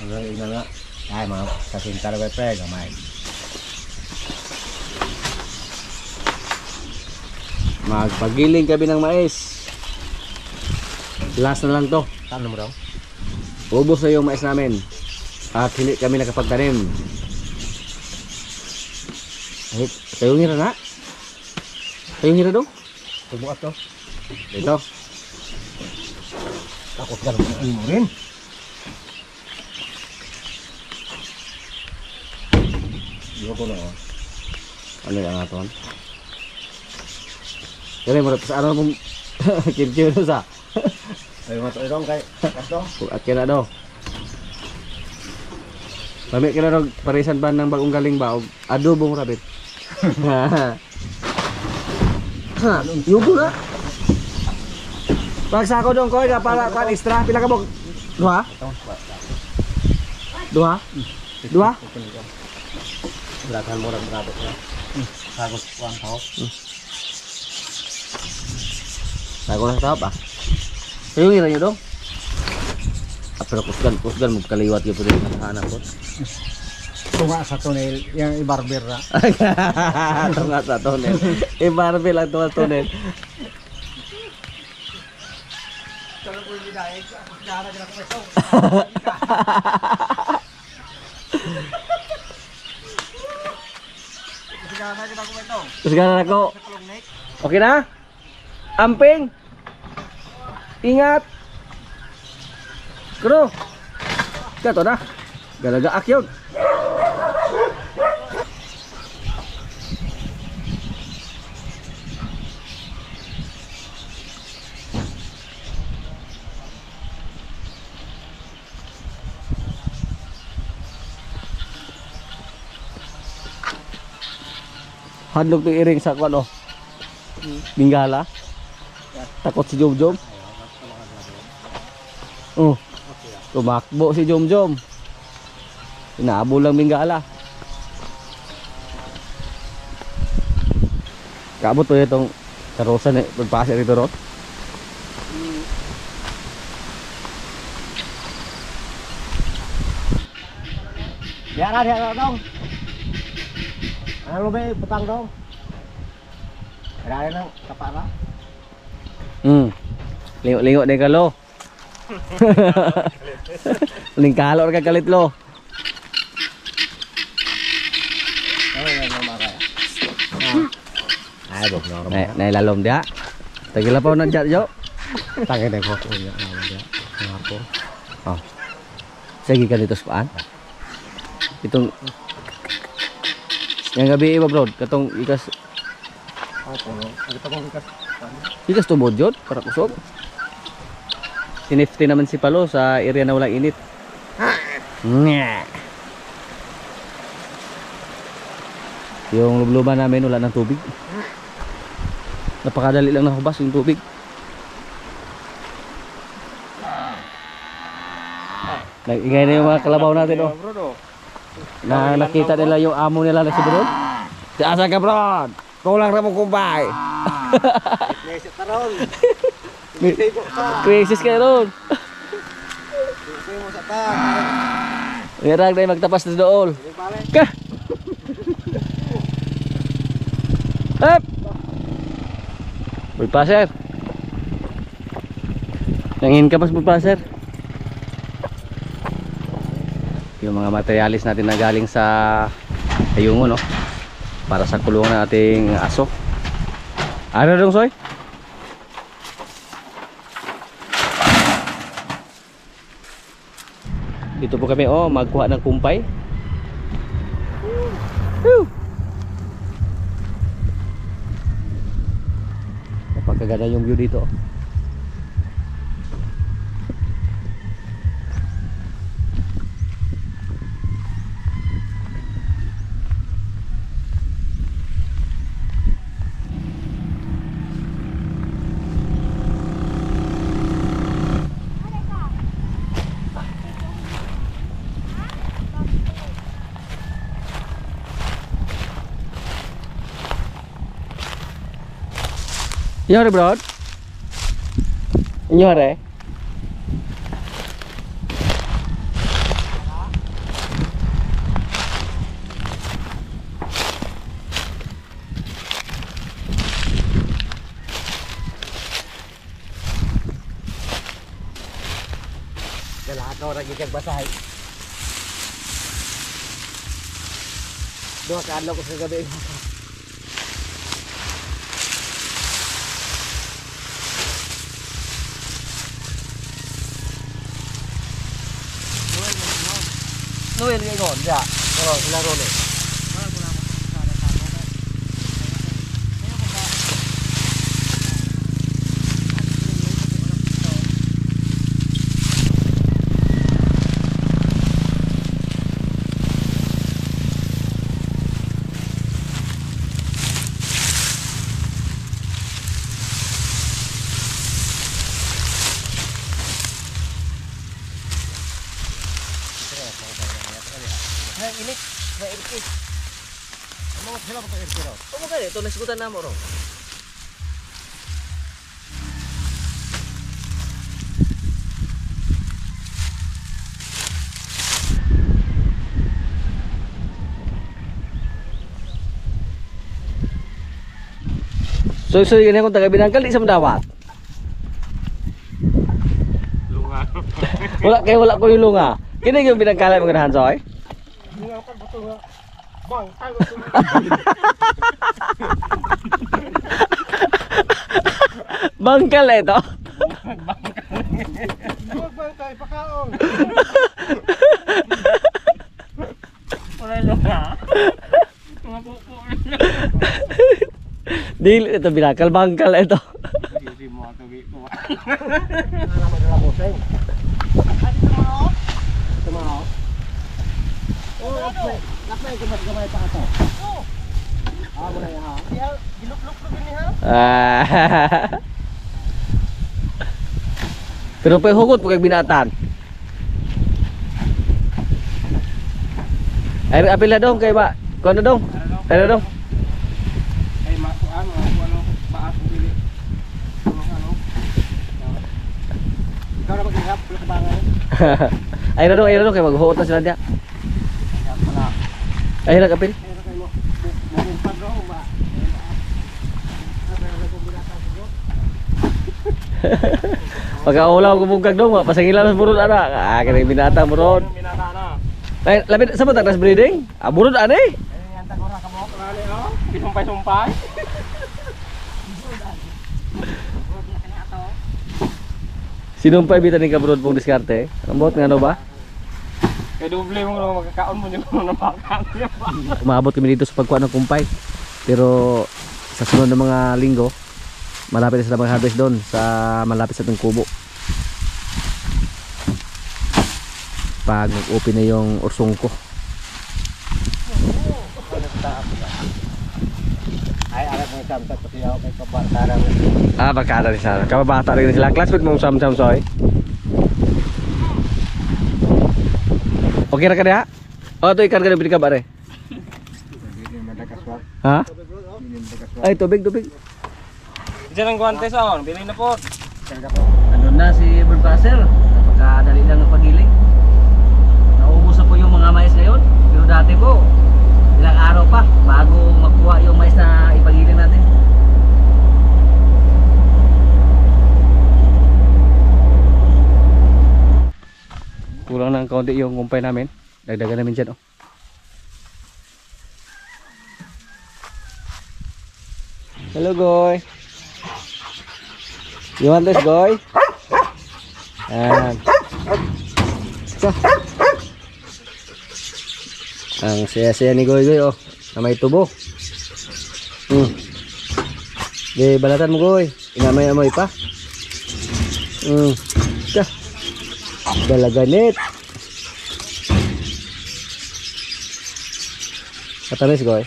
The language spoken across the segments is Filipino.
Hanggang ina nga. Ay mga kasintar wepe gamay. Magpagiling kami ng mais. Last na lang to. Saan mo daw? Ubos na yung mais namin. At hindi kami nakapagtanim. Ay, kayong hira na? Kayong hira daw? Tubuat to. Dito. Takot ka naman mo rin. Diba ko na oh. Ano yung aton? Kaya mo sa ano mong kimchi na sa? Ay mo to irong kay kasto. At kina do. Pamit kina dog parisan ba ng bagong galing ba og adobong rabbit. Ha, yugo na. Pag sako dong koy para kan extra pila ka bog? Duha? Duha? Duha? Belakang mo ram rabbit na. Sagos kuan tao. Sagos na tao ba? Kayo ngira nyo dong? Pero kusgan magkaliwat yung pwede ng anak ko. Tunga sa tunnel, yung i-barber na. Tunga sa tunnel. I-barber lang tunga tunnel. Kalau ko yung dahil, kusgana din ako ito. Kusgana din ako ito. Kusgana ako. Okay na? Amping! Ingat. Kero. Gato na. Galagaak yun. Hadlok to iring sa kwan oh. Bingala. Takot si Jom. Oh. Tumakbo si Jom. Inaabo lang Bingala. Kaabot to itong karosan eh. Pagpasir ito ron. Diara dong. Ano ba putang dong? Ada nang kapara. Lingo din ka lo. Ling kalor ka kalit lo. Ay bok normal. Nay lalom dia. Tagila pa na jat jo. Tangay na ko niya dia. Ngapo. Oh. Sige ka dito sa paan. Itong yang gabi iba bro, katong ikas. Ikas tubod jod para kusog. Sinifty naman si Palo sa area na walang init. Yung lubluban namin wala ng tubig. Napakadali lang nahubas yung tubig. Nag-ingay na yung mga kalabaw natin oh. Na nakita nila yung amo nila na si Bro. Si asa ka Bro? Kulang na mo kumbay. Krisis ka ron. Krisis ka ron. Ngerang na magtapas na dool. Ka! Hep! Bulpaser. Nangin ka mas bulpaser. Yung mga materialis natin na galing sa Ayungon no? Para sa kulungan ng ating aso. Ano dong Soy? Dito po kami oh magkuha ng kumpay. Napakaganda yung view dito. Inyo re bro? Inyo re? Kalakaw lagi kag basahay. Duha ka adlaw ko sa gabi. Noel nga ngon, ya. Pero sila ron eh. Init, may irkis. Ano sila pa irkis raw? Omo kay ito nasigutan na mo raw. So gani akong taga Binangkal di sa madawat. Lunga. wala ko yung lunga. Kini yung Binangkal mo ganahan soy. Bangkal ito. Bangkal pakaon. Dili ito Binangkal, bangkal ito. Nakay gamay pa ato. Mo na ha. Gilukluk ni ha. Pero pa hugot pag binatan. Ay apil na dong kay ba? Kuno dong. Ano dong? Ay makuan ano baas dili. Ano? Ikaw na maghihap sa bangan. Ay na dong kay maghuot na sila dia. Ay na kapil. Pagkaulaw ko mugag dong, pasangilan mas burod ana. Kani binata burod. Binata na. Ay labit sa matag breeding? Burod ani. Ay anta ko ra kamo ani oh. Bisumpay-sumpay. Sinumpay bitan ni ka burod pong diskarte. Ambot ngano ba? Kaya doble mo nga magkakaon mo yung napakan. Umabot kami dito sa pagkuha ng kumpay. Pero sa sunod na mga linggo, malapit na sila mag-harvest doon sa malapit sa itong kubo. Pag mag-open na yung ursong ko. Ay, alam mo yung samtat pati ako kay kabartara. Barkada rin sana. Kababata rin sila. Classmate mong sam-sam soy. Okay na ka diha? O ito ikarga na binig ka ba re? Ha? Ay tubig. Diyan ang guwantes on, bilhin na po. Ano na si Birdcastle? Napakadali lang ng pagiling. Naubos na po yung mga mais ngayon. Pero dati po, ilang araw pa bago makuha yung mais na ipagiling natin. Kulang ng kaunti yung kumpay namin. Dagdagan namin dyan oh. Hello Goy. You want this Goy? Ayan. So. Ang saya-saya ni Goy oh. Na may tubo. Di balatan mo Goy. Inamay-amay pa. Ka. Dalaganit. Katamis Goy.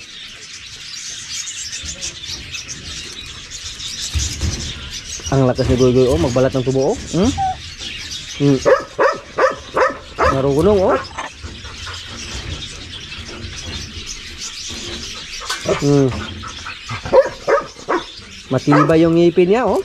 Ang lakas ni Goy oh, magbalat ng tubo oh. Marunong oh. Matibay yung ngipin niya oh.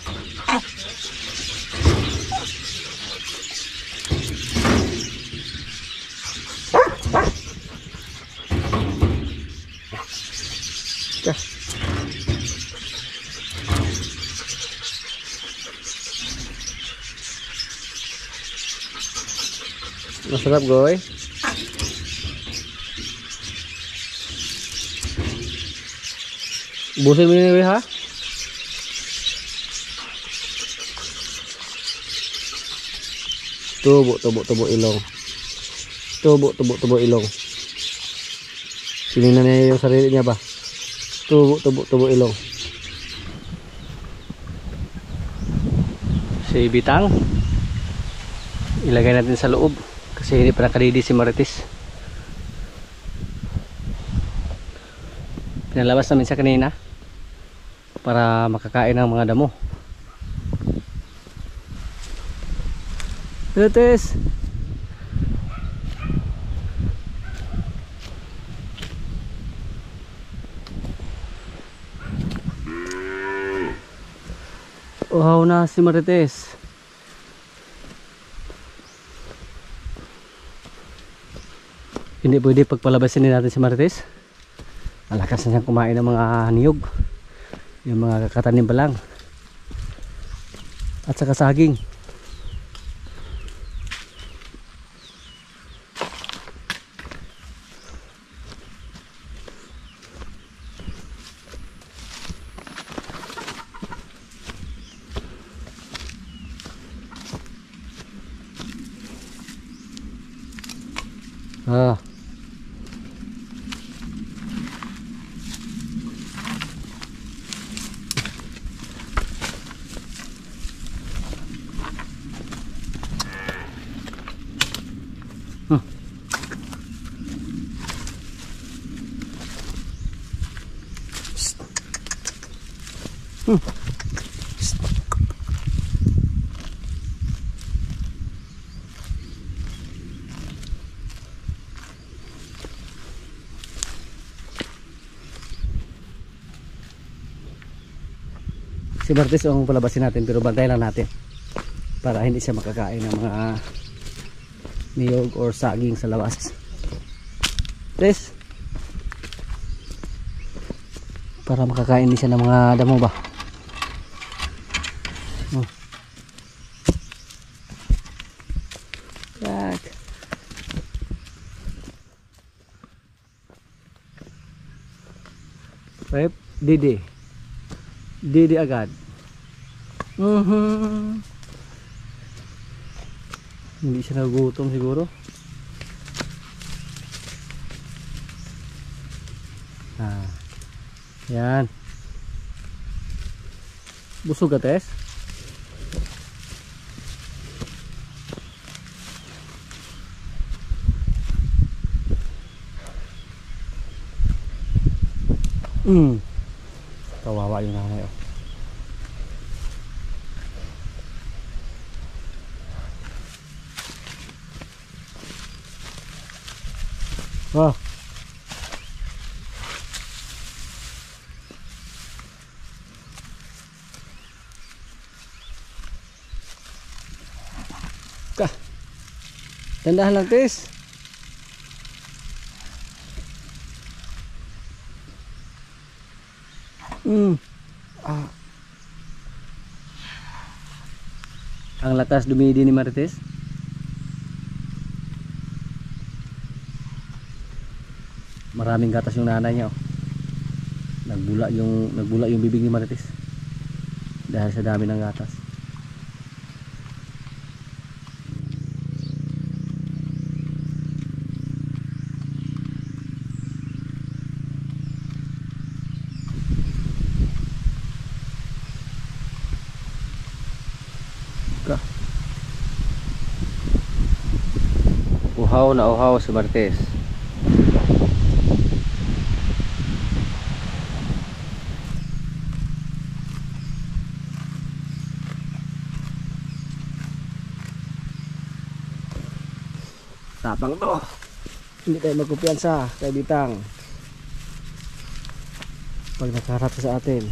Masarap, goy. Busin mo yun, ha? Tubo ilong. Tubo ilong. Sinignan niya yung sarili niya ba? Tubo ilong. Si Bitang, ilagay natin sa loob kasi hindi pa nakalidi si Marites. Pinalabas namin siya kanina para makakain ng mga damo. Marites, uhaw na si Marites. Hindi pwede pagpalabasin din natin si Marites. Malakas na siyang kumain ng mga niyog, yung mga kakatanim pa lang, at saka saging. Si Marites ang palabasin natin, pero bantayan lang natin para hindi siya makakain ng mga niyog or saging sa labas. Marites, para makakain din siya ng mga damo ba. Rep, Didi agad. Hindi siya nagutom siguro. Yan. Busog ka, Tess? Kawawa yung nanay, oh. Tandahan lang, Tess. Ang lakas dumidi ni Marites. Maraming gatas yung nanay niya, Nagbula yung bibig ni Marites dahil sa dami ng gatas. Uhaw na uhaw si Marites. Tapang to. Hindi tayo magkumpiyansa kay Bitang pag nakaharap sa atin.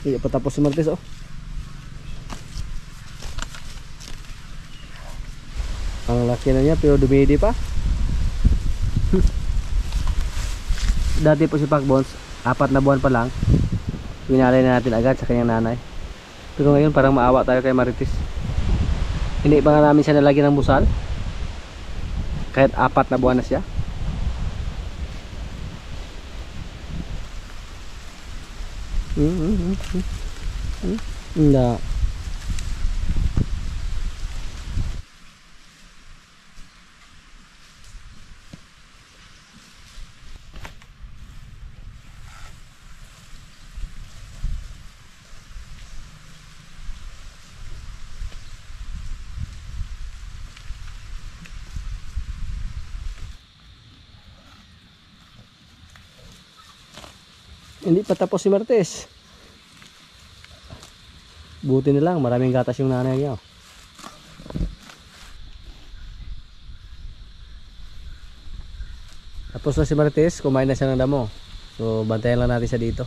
Hindi pa tapos si Marites, Ang laki na niya pero dumidi pa. Dati po si Pakbons 4 na buwan pa lang pinalay na natin agad sa kanyang nanay. Pero ngayon parang maawa tayo kay Marites. Hindi pa nga namin siya nalagyan ng busal. Kahit 4 na buwan na siya. Hindi. Hindi pa tapos si Martes. Buti na lang, maraming gatas yung nanay niya. Tapos na si Martes, kumain na siya ng damo. So bantayan lang natin siya dito.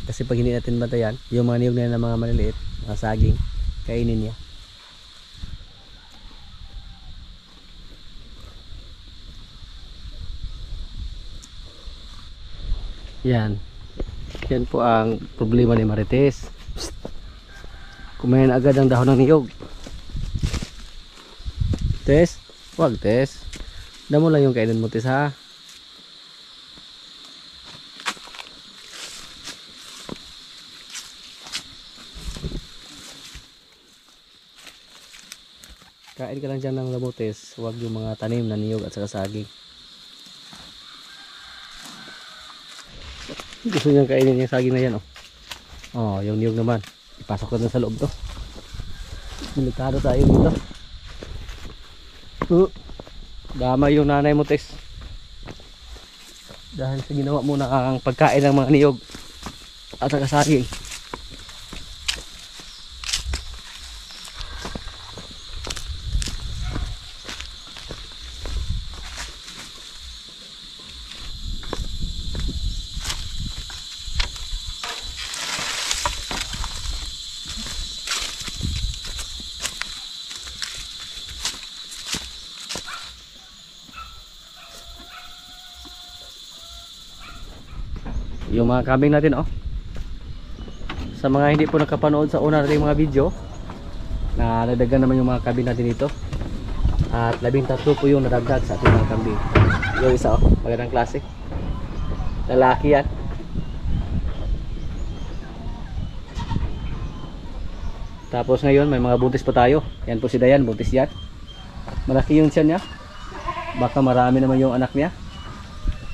Kasi pag hindi natin bantayan, yung mga niyog na ng mga maliliit, mga saging, kainin niya. Yan. Yan po ang problema ni Marites. Kumain agad ang dahon ng niyog. Tess, wag Tess. Damo lang yung kainin mo Tess ha. Kain ka lang dyan ng damo Tess. Wag yung mga tanim na niyog at saka saging. Gusto niyang kainin yung saging na yan, oh. Oh, yung niyog naman. Ipasok ko na sa loob to. Delikado tayo dito. Dama yung nanay mo, Tess. Dahil sa ginawa mo na ang pagkain ng mga niyog at saka saging. Yung mga kambing natin, oh. Sa mga hindi po nakapanood sa una nating mga video, na nadagdagan naman yung mga kambing natin dito. At 13 po yung nadagdag sa ating mga kambing. Yung isa, oh, magandang klase. Lalaki yan. Tapos ngayon may mga buntis pa tayo. Yan po si Dayan, buntis yan. Malaki yung tiyan niya. Baka marami naman yung anak niya.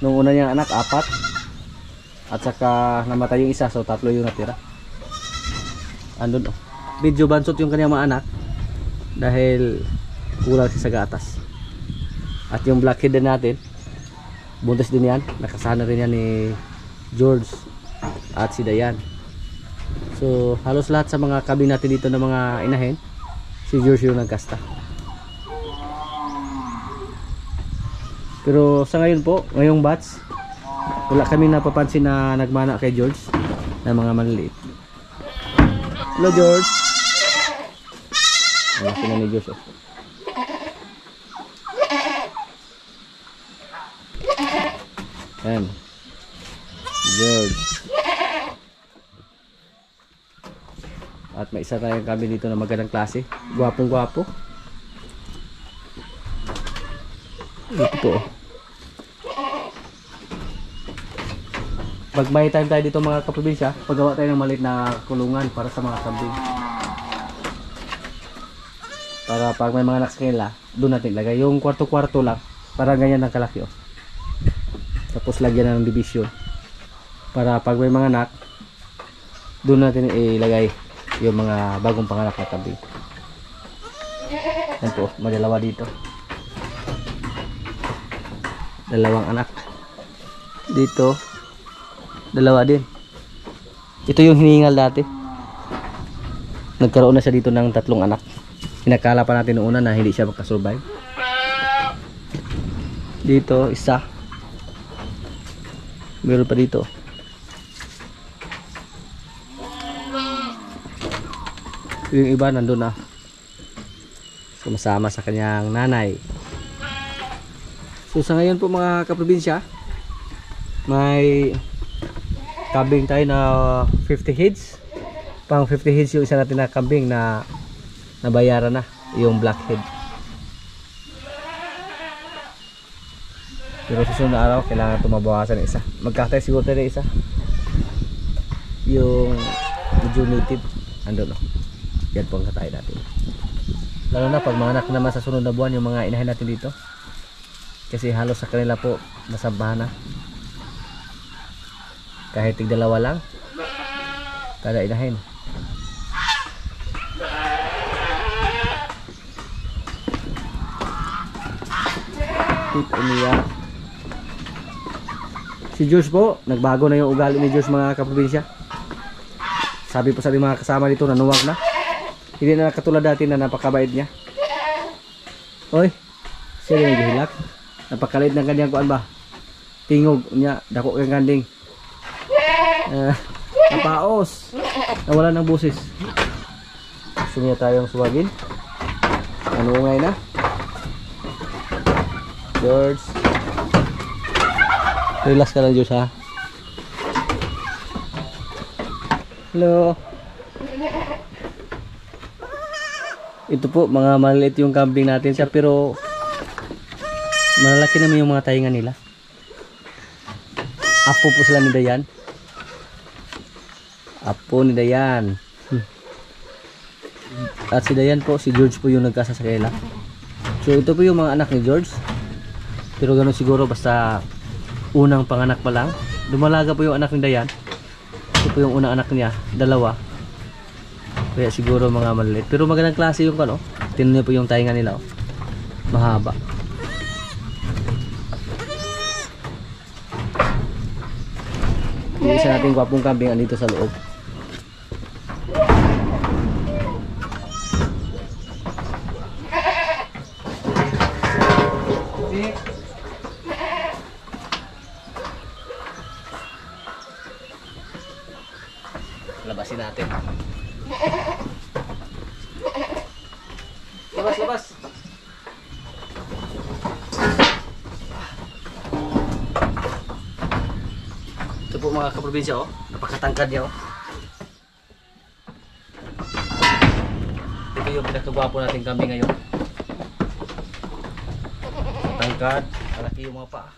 Nung una niyang anak, 4. At saka namatay yung isa, so 3 yung natira. Andun, oh. Medyo bansot yung kanyang mga anak dahil kulang siya sa gatas. At yung blackhead din natin, buntis din yan. Nakasana rin yan ni George at si Dayan. So halos lahat sa mga kambing natin dito na mga inahin, si George yung nagkasta. Pero sa ngayon po, ngayong batch, wala kami napapansin na nagmana kay George na mga maliliit. Hello George. Ayan sila ni George, oh. Ayan George. At may isa tayong kami dito na magandang klase. Gwapong gwapo. Dito po, oh. Pag may time tayo dito mga kaprobinsya, paggawa tayo ng maliit na kulungan para sa mga kambing. Para pag may mga anak sa kanila, doon natin lagay. Yung kwarto-kwarto lang, para ganyan ng kalaki, oh. Tapos lagyan na ng division. Para pag may mga anak, doon natin ilagay yung mga bagong panganak na kambing. Yan po, may dalawa dito. Dalawang anak. Dito, dalawa din. Ito yung hiningal dati. Nagkaroon na siya dito ng 3 anak. Hinakala pa natin noong una na hindi siya makasurvive. Dito, isa. Meron pa dito. Yung iba nandun na. Sumasama sa kanyang nanay. So sa ngayon po mga kaprobinsya, may kambing tayo na 50 heads. Pang 50 heads yung isa natin na kambing na nabayaran na, yung blackhead. Pero susunod na araw, kailangan ito mabawasan ng isa. Magkakatay siguro tayo ng isa. Yung medyo native. Andun no. Yan po ang katay natin. Lalo na pag mga anak naman sa sunod na buwan, yung mga inahin natin dito. Kasi halos sa kanila po, nasabahan na. Kahit tig-dalawa lang. Kada inahin. Tip umiyak. Si George po, nagbago na yung ugali ni George mga kaprobinsya. Sabi po sa mga kasama dito, nanuwag na. Hindi na katulad dati na napakabait niya. Oy, siya rin nagihilak. Napakalit ng kanyang kuan ba? Tingog niya, dako kang kanding. Napaos. Nawala ng busis. Gusto niya tayong suwagin. Ano ngay na? George. Relax ka lang, Diyos, ha? Hello. Ito po, mga maliit yung kambing natin siya, pero malalaki naman yung mga tainga nila. Apo po sila ni Dayan. Apo ni Dayan. At si Dayan po, si George po yung nagkasasakela. So ito po yung mga anak ni George. Pero ganun siguro, basta unang panganak pa lang. Dumalaga po yung anak ni Dayan. Ito po yung unang anak niya, dalawa. Kaya siguro mga maliit. Pero magandang klase yung kano. Tingnan niyo po yung tainga nila, oh. Mahaba. Yung isa nating gwapong kambing andito sa loob. Labasin natin. Labas, labas. Ito po mga kaprobinsya, oh. Napakatangkad niya, oh. Ito yung pinakagwapo nating kambing ngayon. Tangkad, malaki yung mga paa.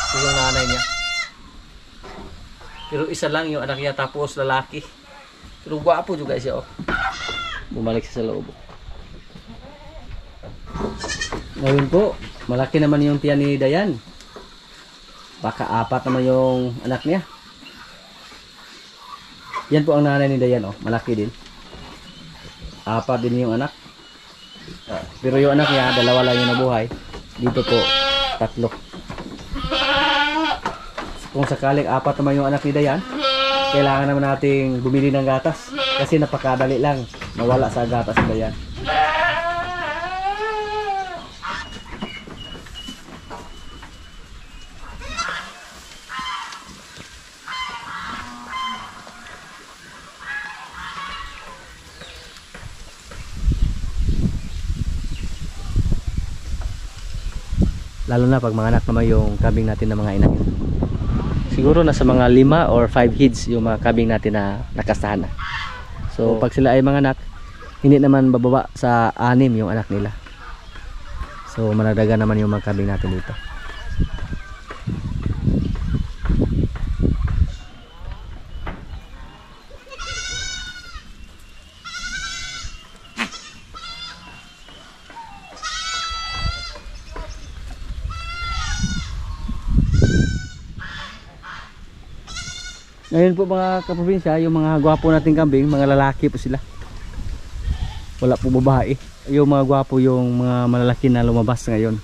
Ito yung nanay niya. Pero isa lang yung anak niya, tapos lalaki. Pero gwapo juga siya, oh. Bumalik siya sa loob. Ngayon po, malaki naman yung tiyan ni Dayan. Baka 4 naman yung anak niya. Yan po ang nanay ni Dayan, oh. Malaki din. 4 din yung anak. Pero yung anak niya, 2 lang yung nabuhay. Dito po, 3. Kung sakaling 4 naman yung anak ni Dayan, kailangan naman nating bumili ng gatas. Kasi napakadali lang mawala sa gatas ni Dayan. Lalo na pag mga anak naman yung kambing natin na mga inahin. Siguro nasa mga 5 or 5 heads yung mga kambing natin na nakastahan na. So pag sila ay mga anak, hindi naman bababa sa 6 yung anak nila. So manadaga naman yung mga kambing natin dito. Ngayon po mga kaprobinsya, yung mga gwapo nating kambing, mga lalaki po sila. Wala po babae. Yung mga gwapo, yung mga malalaki na lumabas ngayon.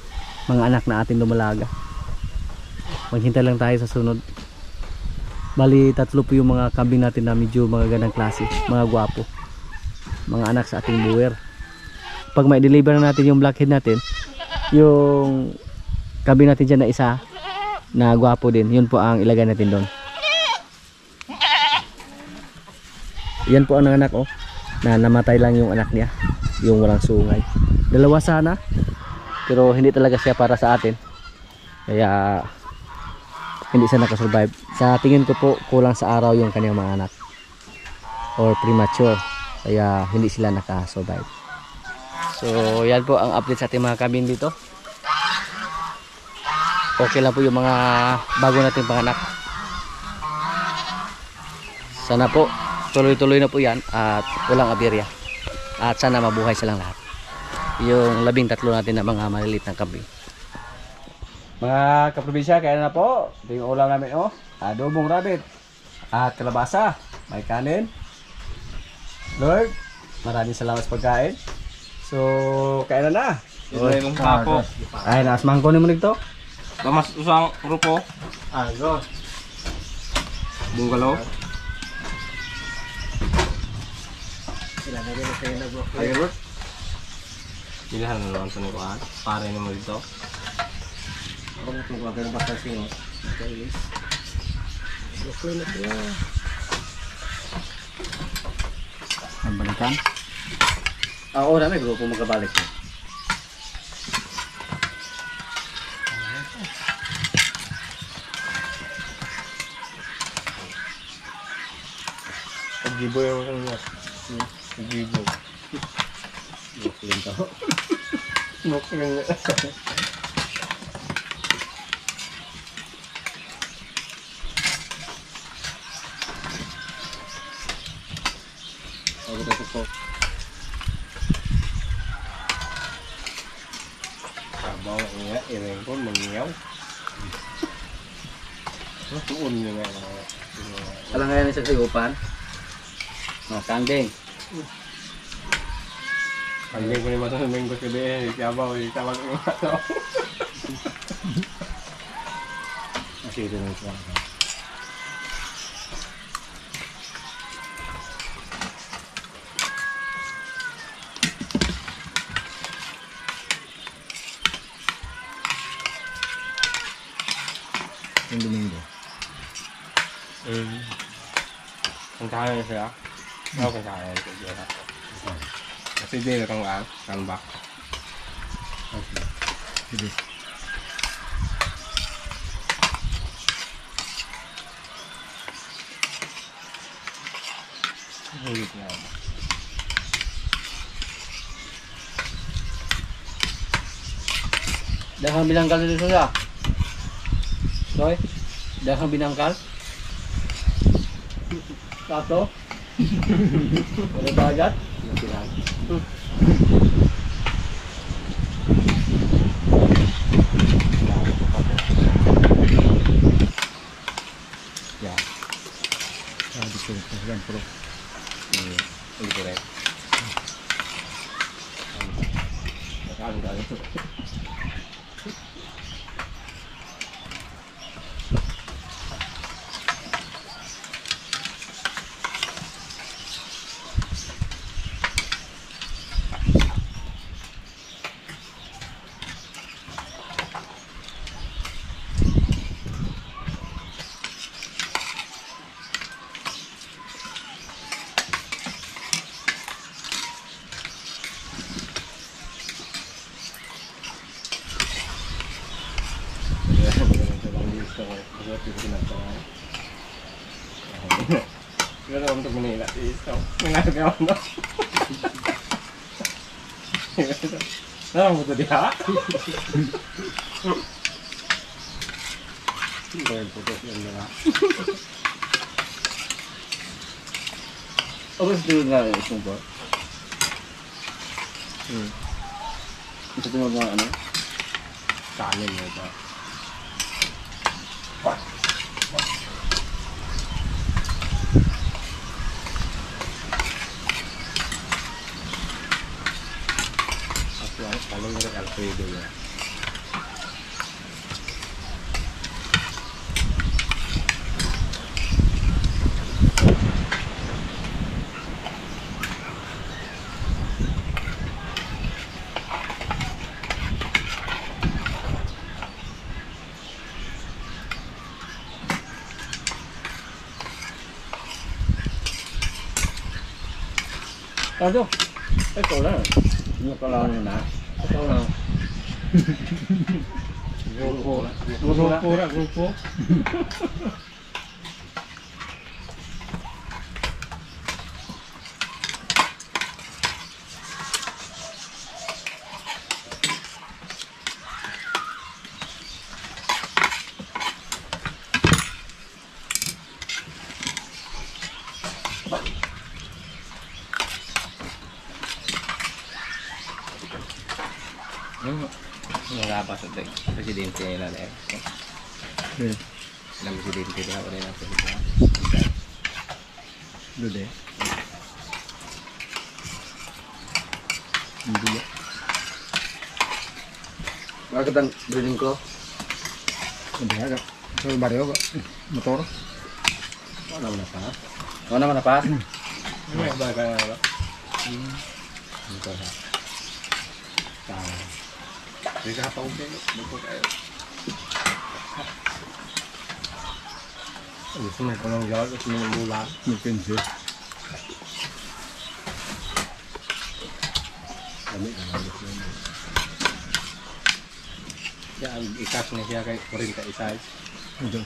Mga anak na ating lumalaga. Maghintay lang tayo sa sunod. Bali 3 po yung mga kambing natin na medyo mga gandang klase. Mga gwapo. Mga anak sa ating buwer. Pag may deliver na natin yung blackhead natin, yung kambing natin dyan na isa na gwapo din, yun po ang ilagay natin doon. Yan po ang anak, oh, na namatay lang yung anak niya, yung walang sungay. 2 sana, pero hindi talaga siya para sa atin, kaya hindi siya nakasurvive. Sa tingin ko po, kulang sa araw yung kanyang mga anak, or premature, kaya hindi sila nakasurvive. So yan po ang update sa ating mga kambing dito. okay lang po yung mga bago nating panganak. Sana po tuloy-tuloy na po yan at walang aberya. At sana mabuhay silang lahat. Yung 13 natin na mga maliliit na kambing. Mga kaprobinsya, kaya na po. Ito yung ulam namin, oh. Adobong rabbit. At kalabasa. May kanin. Lord, maraming salamat sa pagkain. So, kaya na. Ito yung tapo. Ay, naasmang ko naman ito. Tamas usang grupo. Go. Bunggalo. Ay, Robert. Bilihan na naman ito ni Kuan. Pare naman dito. Ako na itong kagano pa sa sino. Okay. Okay na sila. Ang balikan. Oo, may grupo magkabalik. Pag-gibo yung kanya. Pag-gibo. Yung to. Mukling nga. Ako na ito. Sabaw nga. Ireng ko. Mangiyaw. Tuon nyo nga. Alam nga yan sa sayupan. Kambing. Kambing ko ni Mato sa minggo ko din. Sabaw. Tawag ko nga ito. Kasi ito na ito. Yung Domingo. Ang kaya siya. Ako kung kaya siya. Kasi di na kang kan ba? Sige. Hulit na. Dahang binangkal dito siya. Soy, dahang binangkal. Tato. Wala ba agad? Ya. Dito yan, bro. Hindi ko rin. Nakakain ka rin. Pero untuk Manila, iso. Mengaruh ka ano? Ano mo ito diha? Well, putos yan na. Apa sih nga itong po? Ito yung mga ano? Kanin mo ito. Kalau merek Alfredo ya. Aduh, ito lang. Ano ka lang na? Ito lang. Grupo. Nalapas at presidente ay lalaki. Eh, Ilang presidente din ako rin ang presidente. Dude. Hindi ba? Bakit ang breeding ko? Hindi agak. So, baryo ba? Motor? Ano naman na pa? Ano naman na pa? May ba ka nga ba? Ito ha. Hindi ka pa okay. Dito kayo. Gusto mo ko ng yard. Gusto mo ng bula. May pensi. Kami ka lang. Yan, ikas na siya kay 40 isa. Ito.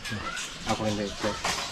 Ako rin 40.